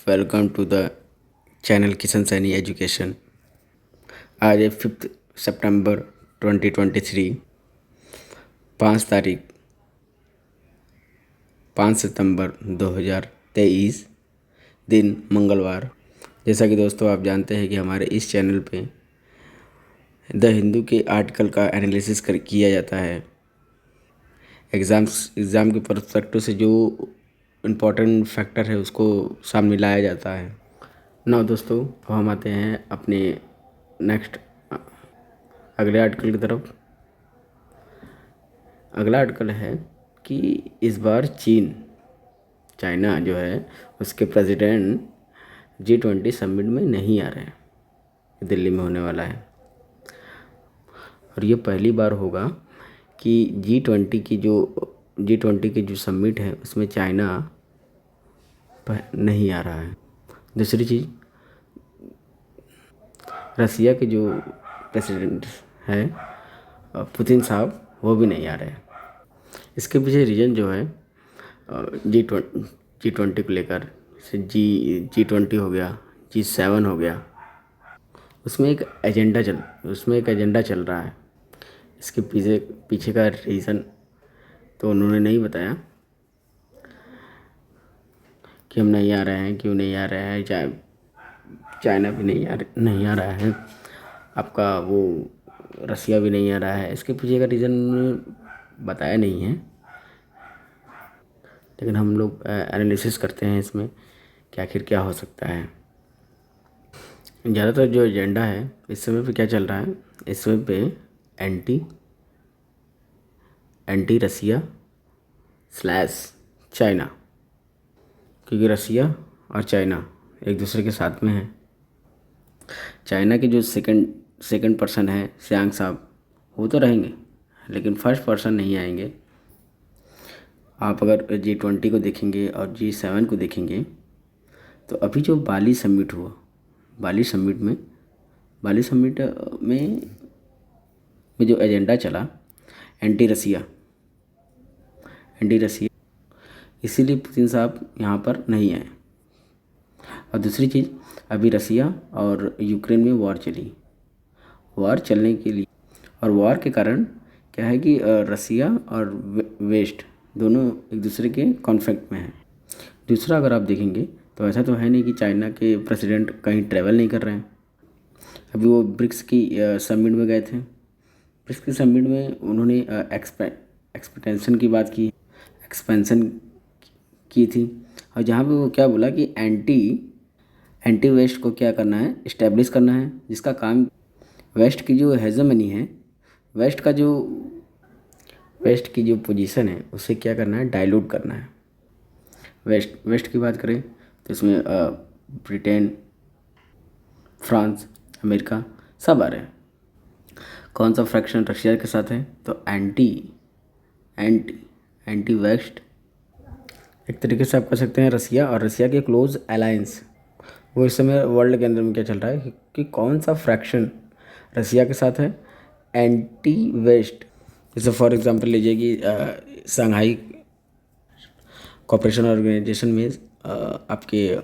Welcome to the channel Kishan Saini education. आज है 5 सितंबर 2023, 5 सितंबर 2023, दिन मंगलवार। जैसा कि दोस्तों आप जानते हैं कि हमारे इस चैनल पे द हिंदू के आर्टिकल का एनालिसिस किया जाता है। एग्ज़ाम के पर्सपेक्टिव से जो इम्पोर्टेंट फैक्टर है उसको सामने लाया जाता है। ना दोस्तों, अब हम आते हैं अपने नेक्स्ट अगले आर्टिकल की तरफ। अगला आर्टिकल है कि इस बार चाइना जो है उसके प्रेसिडेंट G20 समिट में नहीं आ रहे हैं। दिल्ली में होने वाला है और ये पहली बार होगा कि G20 की जो समिट है उसमें चाइना नहीं आ रहा है। दूसरी चीज़, रसिया के जो प्रेसिडेंट है पुतिन साहब, वो भी नहीं आ रहे हैं। इसके पीछे रीज़न जो है G20 को लेकर, G20 हो गया, G7 हो गया, उसमें एक एजेंडा चल रहा है। इसके पीछे का रीज़न तो उन्होंने नहीं बताया कि हम नहीं आ रहे हैं, क्यों नहीं आ रहे हैं। चाइना भी नहीं आ रहा है, आपका वो रसिया भी नहीं आ रहा है। इसके पीछे का रीज़न बताया नहीं है, लेकिन हम लोग एनालिसिस करते हैं इसमें कि आखिर क्या हो सकता है। ज़्यादातर जो एजेंडा है इस समय पे क्या चल रहा है, इस समय पे एंटी रसिया / चाइना, क्योंकि रसिया और चाइना एक दूसरे के साथ में है। चाइना के जो सेकंड पर्सन है शियांग साहब, वो तो रहेंगे, लेकिन फर्स्ट पर्सन नहीं आएंगे। आप अगर G20 को देखेंगे और G7 को देखेंगे तो अभी जो बाली समिट हुआ, बाली समिट में जो एजेंडा चला एंटी रसिया, इसीलिए पुतिन साहब यहाँ पर नहीं आए। और दूसरी चीज़, अभी रसिया और यूक्रेन में वॉर चलने के लिए, और वॉर के कारण क्या है कि रसिया और वेस्ट दोनों एक दूसरे के कॉन्फ्लिक्ट में हैं। दूसरा, अगर आप देखेंगे तो ऐसा तो है नहीं कि चाइना के प्रेसिडेंट कहीं ट्रैवल नहीं कर रहे हैं। अभी वो ब्रिक्स की समिट में गए थे। ब्रिक्स की समिट में उन्होंने एक्सपेंशन की थी, और जहाँ पे वो क्या बोला कि एंटी वेस्ट को क्या करना है, इस्टेब्लिश करना है, जिसका काम वेस्ट की जो हेजेमनी है, वेस्ट की जो पोजीशन है उसे क्या करना है, डाइल्यूट करना है। वेस्ट की बात करें तो इसमें ब्रिटेन, फ्रांस, अमेरिका सब आ रहे हैं। कौन सा फ्रैक्शन रशिया के साथ है, तो एंटी वेस्ट, एक तरीके से आप कह सकते हैं रसिया और रसिया के क्लोज अलायंस। वो इस समय वर्ल्ड के अंदर में क्या चल रहा है कि कौन सा फ्रैक्शन रसिया के साथ है एंटी वेस्ट। जैसे फॉर एग्जांपल लीजिए कि शंघाई कोऑपरेशन ऑर्गेनाइजेशन में आपके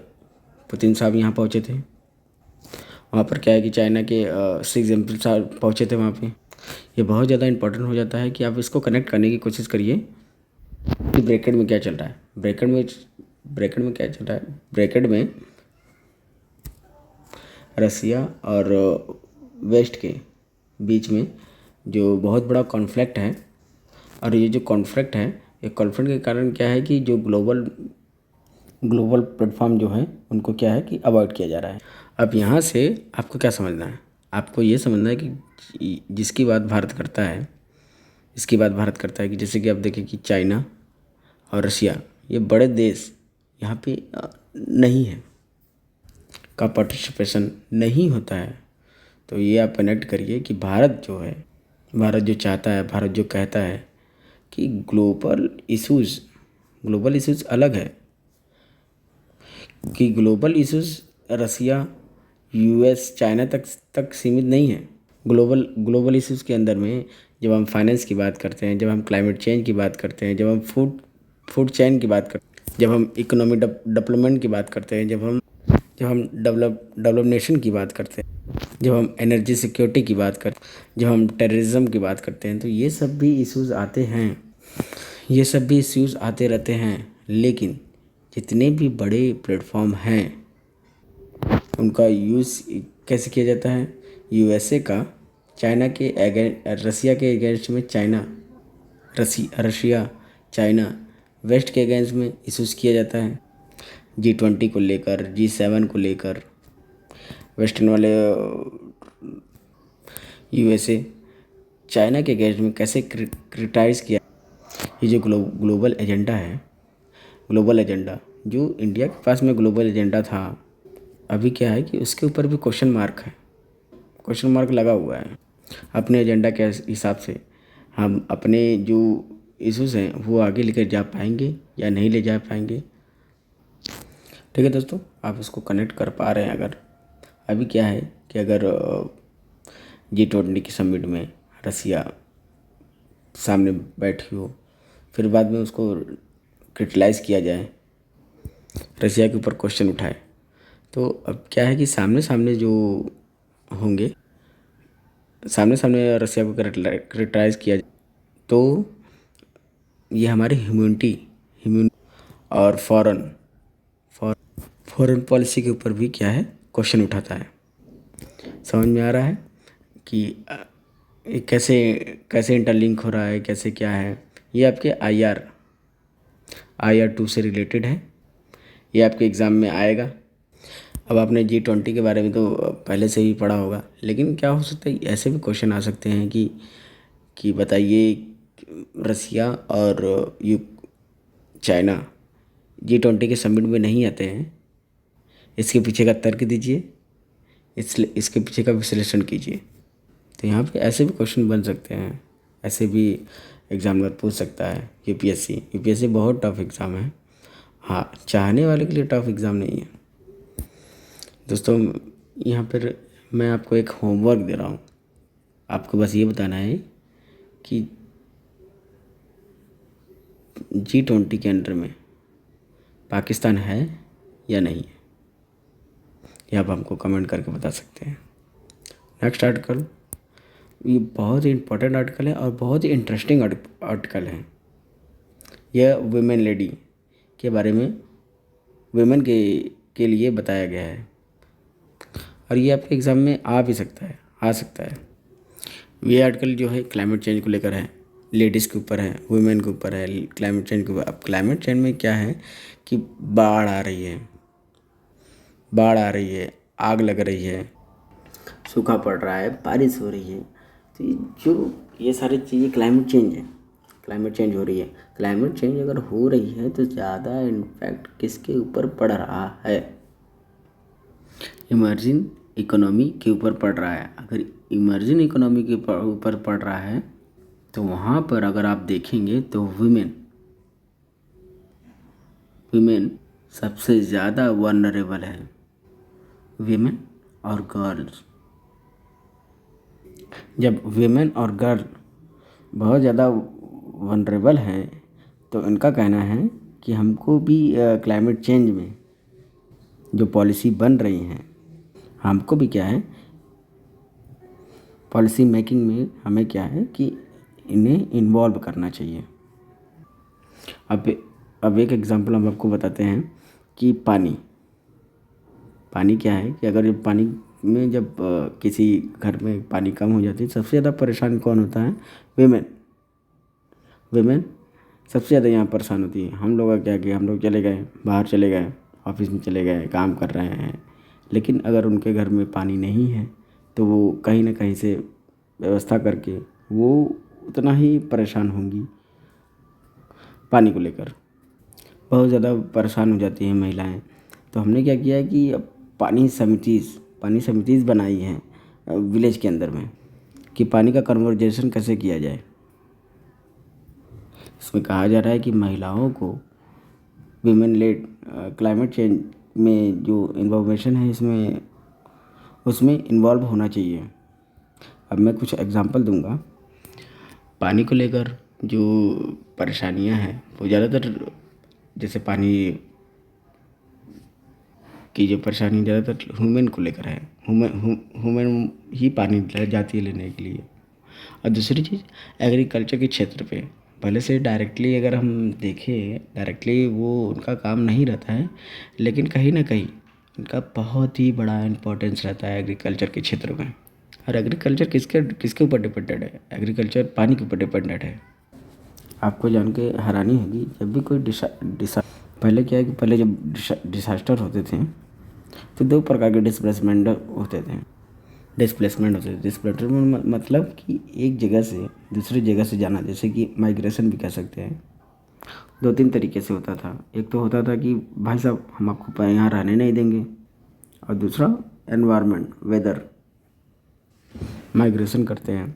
पुतिन साहब यहाँ पहुँचे थे। वहाँ पर क्या है कि चाइना के 6 एग्जाम्पल साहब पहुँचे थे वहाँ पे। ये बहुत ज़्यादा इंपॉर्टेंट हो जाता है कि आप इसको कनेक्ट करने की कोशिश करिए कि ब्रैकेट में क्या चल रहा है। ब्रैकेट में क्या चल रहा है, ब्रैकेट में रसिया और वेस्ट के बीच में जो बहुत बड़ा कॉन्फ्लिक्ट है, और ये जो कॉन्फ्लिक्ट है, ये कॉन्फ्लिक्ट के कारण क्या है कि जो ग्लोबल प्लेटफॉर्म जो है उनको क्या है कि अवॉइड किया जा रहा है। अब यहाँ से आपको क्या समझना है, आपको ये समझना है कि जिसकी बात भारत करता है, कि जैसे कि आप देखें कि चाइना और रसिया, ये बड़े देश यहाँ पे नहीं है, का पार्टिसिपेशन नहीं होता है। तो ये आप कनेक्ट करिए कि भारत जो चाहता है, भारत जो कहता है कि ग्लोबल इश्यूज़ अलग है, कि ग्लोबल इश्यूज़ रसिया, US, चाइना तक सीमित नहीं है। ग्लोबल इश्यूज़ के अंदर में जब हम फाइनेंस की बात करते हैं, जब हम क्लाइमेट चेंज की बात करते हैं, जब हम फूड चेन की बात करते हैं, जब हम इकोनॉमिक डेवलपमेंट की बात करते हैं, जब हम जब हम डेवलप नेशन की बात करते हैं, जब हम एनर्जी सिक्योरिटी की बात करते हैं, जब हम टेररिज्म की बात करते हैं, तो ये सब भी इश्यूज़ आते हैं, ये सब भी इश्यूज़ आते रहते हैं। लेकिन जितने भी बड़े प्लेटफॉर्म हैं उनका यूज़ कैसे किया जाता है? यूएसए का चाइना के रसिया के अगेंस्ट में रशिया चाइना वेस्ट के अगेंस्ट में इश्यूज़ किया जाता है। G20 को लेकर, G7 को लेकर वेस्टर्न वाले यूएसए चाइना के अगेंस्ट में कैसे क्रिटिसाइज़ किया। ये जो ग्लोबल एजेंडा है, ग्लोबल एजेंडा जो इंडिया के पास में ग्लोबल एजेंडा था, अभी क्या है कि उसके ऊपर भी क्वेश्चन मार्क लगा हुआ है। अपने एजेंडा के हिसाब से हम अपने जो इश्यूज़ हैं वो आगे लेकर जा पाएंगे या नहीं ले जा पाएंगे। ठीक है दोस्तों, आप इसको कनेक्ट कर पा रहे हैं। अगर अभी क्या है कि अगर G20 की समिट में रसिया सामने बैठी हो, फिर बाद में उसको क्रिटिसाइज़ किया जाए, रसिया के ऊपर क्वेश्चन उठाए, तो अब क्या है कि सामने सामने जो होंगे, सामने सामने रसिया को क्रिटिसाइज़ किया जाए, तो ये हमारी इम्यूनिटी और फॉरेन पॉलिसी के ऊपर भी क्या है क्वेश्चन उठाता है। समझ में आ रहा है कि ये कैसे इंटरलिंक हो रहा है, कैसे क्या है। ये आपके IR 2 से रिलेटेड है, ये आपके एग्ज़ाम में आएगा। अब आपने G20 के बारे में तो पहले से ही पढ़ा होगा, लेकिन क्या हो सकता है ऐसे भी क्वेश्चन आ सकते हैं कि बताइए रसिया और चाइना G20 के समिट में नहीं आते हैं, इसके पीछे का तर्क दीजिए, इसके पीछे का विश्लेषण कीजिए। तो यहाँ पे ऐसे भी क्वेश्चन बन सकते हैं, ऐसे भी एग्जामिनर पूछ सकता है। यूपीएससी बहुत टफ एग्ज़ाम है। हाँ, चाहने वाले के लिए टफ एग्ज़ाम नहीं है दोस्तों। यहाँ पर मैं आपको एक होमवर्क दे रहा हूँ, आपको बस ये बताना है कि G20 के अंडर में पाकिस्तान है या नहीं है, ये आप हमको कमेंट करके बता सकते हैं। नेक्स्ट आर्टिकल, ये बहुत ही इम्पोर्टेंट आर्टिकल है और बहुत ही इंटरेस्टिंग आर्टिकल है। यह वुमेन लेडी के बारे में, वुमेन के लिए बताया गया है, और ये आपके एग्ज़ाम में आ सकता है। ये आर्टिकल जो है क्लाइमेट चेंज को लेकर है, लेडीज़ के ऊपर है, वुमेन के ऊपर है, क्लाइमेट चेंज के ऊपर। अब क्लाइमेट चेंज में क्या है कि बाढ़ आ रही है, आग लग रही है, सूखा पड़ रहा है, बारिश हो रही है। तो ये सारी चीज़ें क्लाइमेट चेंज हो रही है। क्लाइमेट चेंज अगर हो रही है तो ज़्यादा इम्पैक्ट किसके ऊपर पड़ रहा है? इमर्जिंग इकोनॉमी के ऊपर पड़ रहा है। अगर इमर्जिंग इकोनॉमी के ऊपर पड़ रहा है तो वहाँ पर अगर आप देखेंगे तो विमेन सबसे ज़्यादा वनरेबल है, विमेन और गर्ल्स। जब विमेन और गर्ल बहुत ज़्यादा वनरेबल हैं तो इनका कहना है कि हमको भी क्लाइमेट चेंज में जो पॉलिसी बन रही हैं, हमको भी क्या है पॉलिसी मेकिंग में हमें क्या है कि इन्हें इन्वॉल्व करना चाहिए। अब एक एग्जांपल हम आपको बताते हैं कि पानी क्या है कि अगर पानी में जब किसी घर में पानी कम हो जाती है, सबसे ज़्यादा परेशान कौन होता है? विमेन सबसे ज़्यादा यहाँ परेशान होती है। हम लोग का क्या किया, हम लोग बाहर चले गए, ऑफिस में चले गए, काम कर रहे हैं, लेकिन अगर उनके घर में पानी नहीं है तो वो कहीं ना कहीं से व्यवस्था करके वो उतना ही परेशान होंगी। पानी को लेकर बहुत ज़्यादा परेशान हो जाती हैं महिलाएं। तो हमने क्या किया है कि अब पानी समितिज़ बनाई हैं विलेज के अंदर में कि पानी का कन्वर्जेशन कैसे किया जाए। इसमें कहा जा रहा है कि महिलाओं को विमेन लेड क्लाइमेट चेंज में जो इन्फॉर्मेशन है उसमें इन्वॉल्व होना चाहिए। अब मैं कुछ एग्जांपल दूंगा। पानी को लेकर जो परेशानियां हैं वो ज़्यादातर, जैसे पानी की जो परेशानी ज़्यादातर ह्यूमन को लेकर है। ह्यूमन ही पानी जाती है लेने के लिए। और दूसरी चीज़ एग्रीकल्चर के क्षेत्र पे पहले से डायरेक्टली अगर हम देखें, डायरेक्टली वो उनका काम नहीं रहता है, लेकिन कहीं ना कहीं उनका बहुत ही बड़ा इम्पोर्टेंस रहता है एग्रीकल्चर के क्षेत्र में। और एग्रीकल्चर किसके किसके ऊपर डिपेंडेड है? एग्रीकल्चर पानी के ऊपर डिपेंडेड है। आपको जान के हैरानी होगी, जब भी कोई पहले क्या है कि पहले जब डिसास्टर होते थे तो दो प्रकार के डिस्प्लेसमेंट होते थे। डिस्प्लेसमेंट मतलब कि एक जगह से दूसरी जगह से जाना, जैसे कि माइग्रेशन भी कह सकते हैं। दो तीन तरीके से होता था। एक तो होता था कि भाई साहब हम आपको यहाँ रहने नहीं देंगे, और दूसरा एनवायरनमेंट, वेदर, माइग्रेशन करते हैं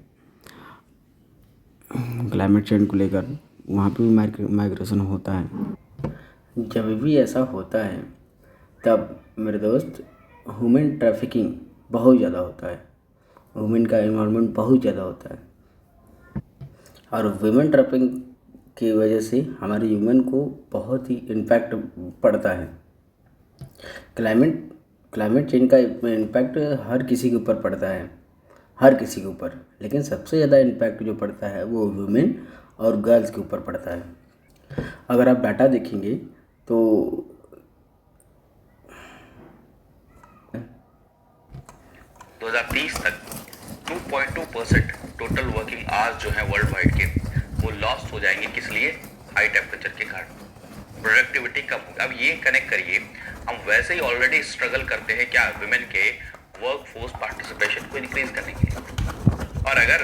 क्लाइमेट चेंज को लेकर, वहाँ पे भी माइग्रेशन होता है। जब भी ऐसा होता है तब मेरे दोस्त ह्यूमन ट्रैफिकिंग बहुत ज़्यादा होता है, ह्यूमन का इन्वॉल्वमेंट बहुत ज़्यादा होता है, और ह्यूमन ट्रैफिकिंग की वजह से हमारे ह्यूमन को बहुत ही इम्पैक्ट पड़ता है। क्लाइमेट चेंज का इम्पैक्ट हर किसी के ऊपर पड़ता है, हर किसी के ऊपर, लेकिन सबसे ज़्यादा इम्पैक्ट जो पड़ता है वो वुमेन और गर्ल्स के ऊपर पड़ता है। अगर आप डाटा देखेंगे तो 2030 तक 2.2% टोटल वर्किंग आवर्स जो है वर्ल्ड वाइड के वो लॉस्ट हो जाएंगे। किस लिए? हाई टेम्परेचर के कारण प्रोडक्टिविटी कम होगी। अब ये कनेक्ट करिए, हम वैसे ही ऑलरेडी स्ट्रगल करते हैं क्या वुमेन के वर्क फोर्स पार्टिसिपेशन को इंक्रीज करने के लिए, और अगर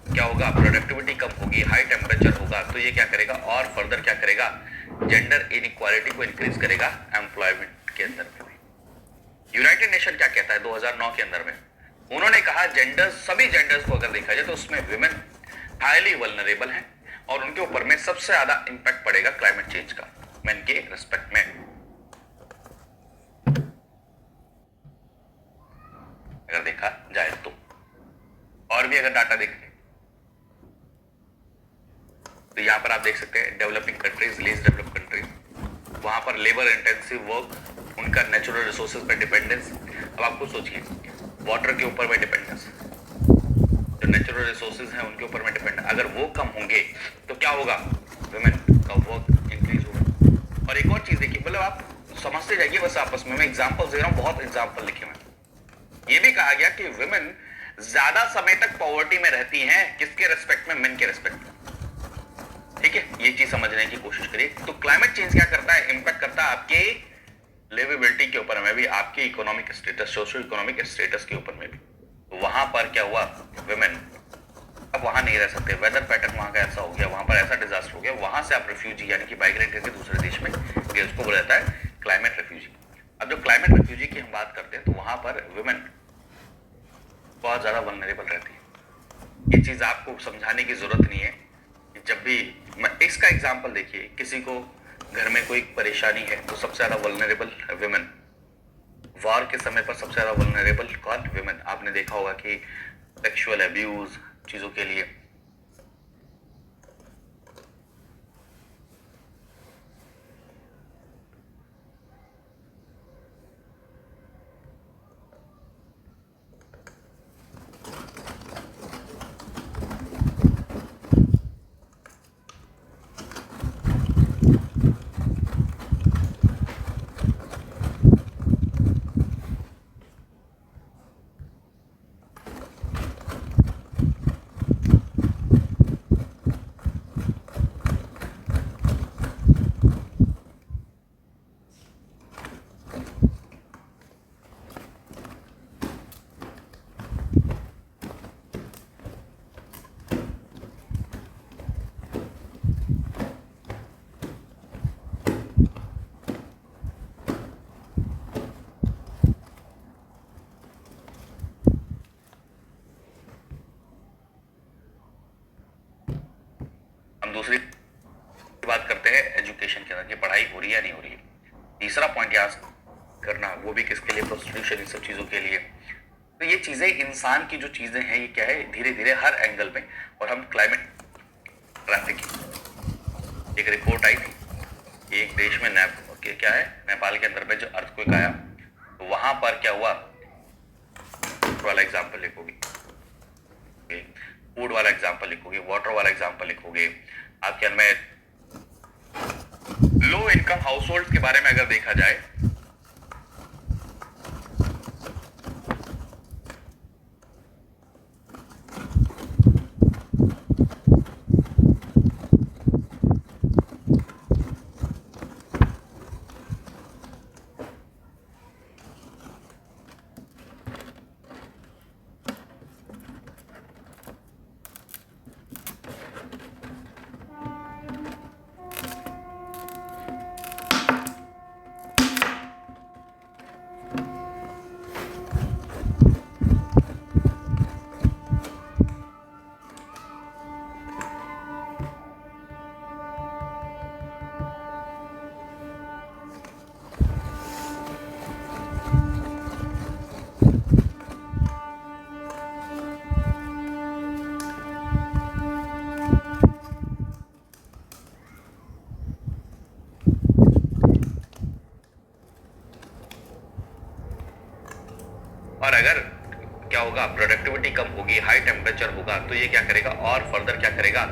क्या होगा, प्रोडक्टिविटी कम होगी, हाई टेम्परेचर होगा, तो ये क्या करेगा और फर्दर क्या करेगा, जेंडर इनइक्वालिटी को इंक्रीज करेगा एम्प्लॉयमेंट के अंदर में भी। यूनाइटेड नेशन क्या कहता है 2009 के अंदर में, उन्होंने कहा जेंडर्स, सभी जेंडर्स को अगर देखा जाए तो उसमें वुमेन हाईली वल्नरेबल हैं और उनके ऊपर में सबसे ज्यादा इंपैक्ट पड़ेगा क्लाइमेट चेंज का मेन के रिस्पेक्ट में। अगर देखा जाए तो, और भी अगर डाटा देखें तो यहां पर आप देख सकते हैं developing countries, least develop countries, वहां पर लेबर इंटेंसिव वर्क, उनका नेचुरल रिसोर्सेज पर डिपेंडेंस। अब आपको सोचिए, वाटर के ऊपर में डिपेंडेंस, जो नेचुरल रिसोर्सेज हैं उनके ऊपर में डिपेंडेंस, अगर वो कम होंगे तो क्या होगा, वुमेन का वर्क इंक्रीज होगा। और एक और चीज देखिए, मतलब आप समझते जाइए बस आपस में, मैं एग्जांपल दे रहा हूं, बहुत एग्जांपल लिखे हुए। ये भी कहा गया कि वुमेन ज्यादा समय तक पॉवर्टी में रहती हैं, किसके रेस्पेक्ट में, मेन के रेस्पेक्ट में। ठीक है, ये चीज समझने की कोशिश करिए। तो क्लाइमेट चेंज क्या करता है, इंपैक्ट करता है आपके लिवेबिलिटी के ऊपर में भी, आपके economic status, social economic status के ऊपर में भी। तो वहां पर क्या हुआ, वुमेन अब वहां नहीं रह सकते, वेदर पैटर्न वहां का ऐसा हो गया, वहां पर ऐसा डिजास्टर हो गया, वहां से आप रिफ्यूजी यानी कि माइग्रेट करके दूसरे देश में गए, उसको बोला जाता है क्लाइमेट रिफ्यूजी। अब जो क्लाइमेट रिफ्यूजी की हम बात करते हैं तो वहां पर वुमेन बहुत ज्यादा वल्नरेबल रहती है। ये चीज आपको समझाने की जरूरत नहीं है। जब भी इसका एग्जांपल देखिए, किसी को घर में कोई परेशानी है तो सबसे ज्यादा वल्नरेबल वुमेन, वॉर के समय पर सबसे ज्यादा वल्नरेबल कौन, वुमेन। आपने देखा होगा कि सेक्सुअल अब्यूज चीजों के लिए हम दूसरी बात करते हैं एजुकेशन के अंदर, कि पढ़ाई हो रही है या नहीं हो रही है। तीसरा पॉइंट याद करना, वो भी किसके लिए, प्रोस्टिट्यूशन, इन सब चीजों के लिए। तो ये चीजें, इंसान की जो चीजें हैं, ये क्या है, धीरे धीरे हर एंगल में। और हम क्लाइमेट ट्रैफिकिंग, एक रिपोर्ट आई थी, एक देश में क्या है, नेपाल के अंदर में जो अर्थक्वेक आया, वहां पर क्या हुआ, वाला एग्जाम्पल लिखोगे, फूड वाला एग्जाम्पल लिखोगे, वाटर वाला एग्जाम्पल लिखोगे, आपके में लो इनकम हाउस होल्ड के बारे में अगर देखा जाए, और अगर क्या होगा, प्रोडक्टिविटी कम होगी, हाई टेम्परेचर होगा, तो ये क्या करेगा और फर्दर क्या करेगा,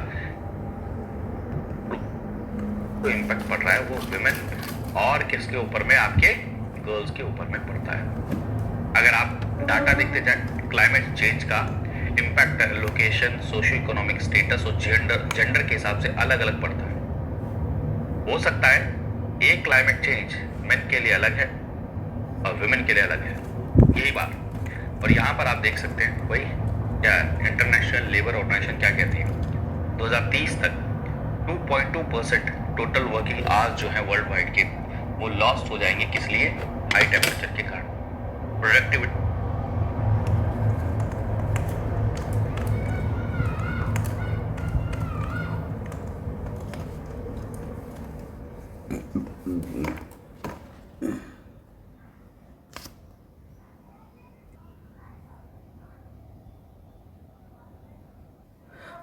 तो इम्पैक्ट पड़ रहा है वो विमेन और किसके ऊपर में, आपके गर्ल्स के ऊपर में पड़ता है। अगर आप डाटा देखते जाए क्लाइमेट चेंज का impact location, socio economic status और जेंडर के हिसाब से अलग अलग पड़ता है। हो सकता है एक क्लाइमेट चेंज मेन के लिए अलग है और वुमेन के लिए अलग है, यही बात। और यहाँ पर आप देख सकते हैं वही क्या इंटरनेशनल लेबर ऑर्गेनाइजेशन क्या कहती है, 2030 तक 2.2% टोटल वर्किंग आवर्स जो है वर्ल्ड वाइड के वो लॉस्ट हो जाएंगे, किस लिए, हाई टेम्परेचर के कारण। प्रोडक्टिविटी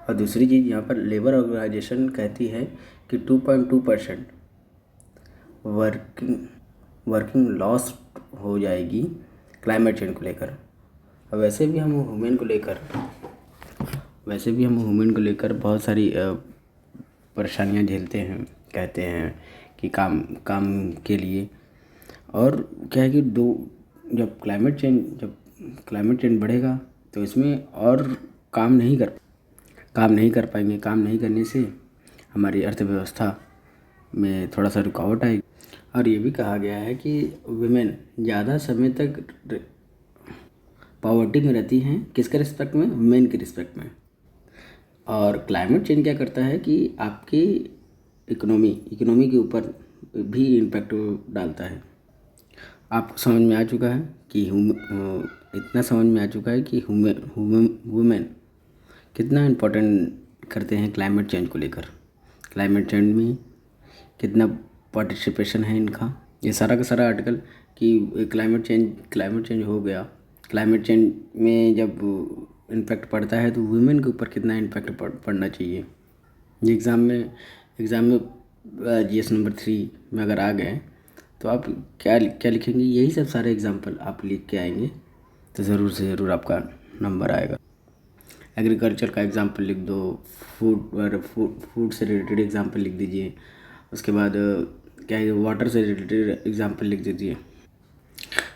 और दूसरी चीज़ यहाँ पर लेबर ऑर्गेनाइजेशन कहती है कि 2.2% वर्किंग लॉस हो जाएगी क्लाइमेट चेंज को लेकर। और वैसे भी हम वुमेन को लेकर बहुत सारी परेशानियाँ झेलते हैं, कहते हैं कि काम के लिए। और क्या है कि जब क्लाइमेट चेंज बढ़ेगा तो इसमें और काम नहीं कर पाएंगे। काम नहीं करने से हमारी अर्थव्यवस्था में थोड़ा सा रुकावट आएगी। और ये भी कहा गया है कि वुमेन ज़्यादा समय तक पॉवर्टी में रहती हैं, किसके रिस्पेक्ट में, मेन के रिस्पेक्ट में। और क्लाइमेट चेंज क्या करता है कि आपकी इकोनॉमी के ऊपर भी इम्पैक्ट डालता है। आपको समझ में आ चुका है कि इतना समझ में आ चुका है कि वुमेन कितना इम्पोर्टेंट करते हैं क्लाइमेट चेंज को लेकर, क्लाइमेट चेंज में कितना पार्टिसिपेशन है इनका। ये सारा का सारा आर्टिकल कि क्लाइमेट चेंज हो गया, क्लाइमेट चेंज में जब इम्पैक्ट पड़ता है तो वुमेन के ऊपर कितना इम्पैक्ट पड़ना चाहिए। ये एग्ज़ाम में GS नंबर 3 में अगर आ गए तो आप क्या लिखेंगे, यही सब सारे एग्जाम्पल आप लिख के आएंगे तो ज़रूर से ज़रूर आपका नंबर आएगा। एग्रीकल्चर का एग्जाम्पल लिख दो, फूड से रिलेटेड एग्जाम्पल लिख दीजिए। उसके बाद क्या है, वाटर से रिलेटेड एग्जाम्पल लिख दीजिए।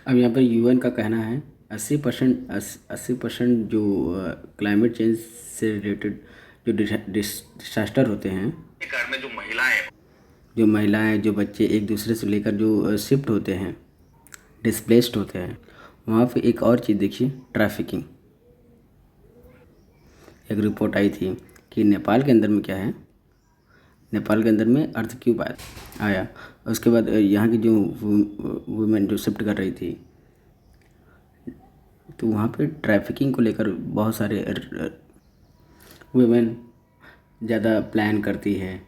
अब यहाँ पर UN का कहना है 80% जो क्लाइमेट चेंज से रिलेटेड जो डिसास्टर होते हैं, घर में जो महिलाएं जो बच्चे एक दूसरे से लेकर जो शिफ्ट होते हैं, डिस्प्लेस्ड होते हैं, वहाँ पे एक और चीज़ देखिए, ट्रैफिकिंग। एक रिपोर्ट आई थी कि नेपाल के अंदर में क्या है, नेपाल के अंदर में अर्थक्वेक आया। उसके बाद यहाँ की जो वुमेन जो शिफ्ट कर रही थी तो वहाँ पे ट्रैफिकिंग को लेकर बहुत सारे वुमेन ज़्यादा प्लान करती है।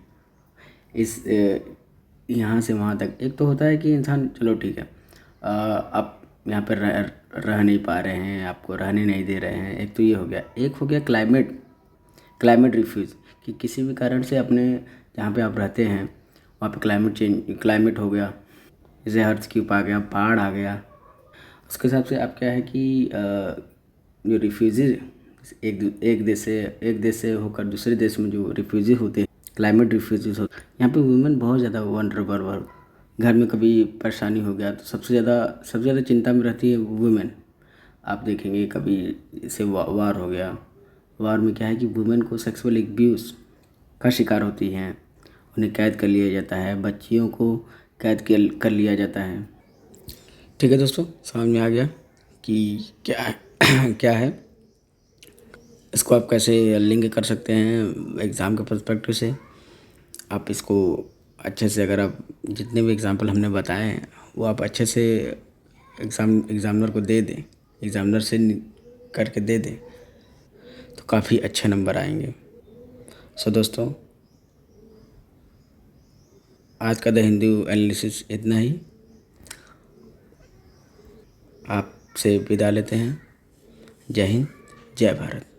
इस यहाँ से वहाँ तक एक तो होता है कि इंसान चलो ठीक है, आप यहाँ पर रह नहीं पा रहे हैं, आपको रहने नहीं दे रहे हैं, एक तो ये हो गया। एक हो गया क्लाइमेट रिफ्यूज, कि किसी भी कारण से अपने जहाँ पे आप रहते हैं वहाँ पे क्लाइमेट हो गया, जैसे अर्थक्वेक आ गया, बाढ़ आ गया, उसके हिसाब से आप क्या है कि जो रिफ्यूजी एक देश से होकर दूसरे देश में जो रिफ्यूजी होते हैं, क्लाइमेट रिफ्यूजीज होते हैं, यहाँ पे वुमेन बहुत ज़्यादा वनरेबल, घर में कभी परेशानी हो गया तो सबसे ज़्यादा चिंता में रहती है वुमेन। आप देखेंगे कभी जैसे वार हो गया, वार में क्या है कि वुमेन को सेक्सुअल एब्यूज़ का शिकार होती हैं, उन्हें कैद कर लिया जाता है, बच्चियों को कैद कर लिया जाता है। ठीक है दोस्तों, समझ में आ गया कि क्या है क्या है, इसको आप कैसे लिंक कर सकते हैं एग्ज़ाम के पर्सपेक्टिव से। आप इसको अच्छे से, अगर आप जितने भी एग्जाम्पल हमने बताए हैं वो आप अच्छे से एग्ज़ामिनर को दे दें, एग्ज़ामिनर से करके दे दें तो काफ़ी अच्छे नंबर आएंगे। सो दोस्तों, आज का द हिंदू एनालिसिस इतना ही। आपसे विदा लेते हैं। जय हिंद, जय भारत।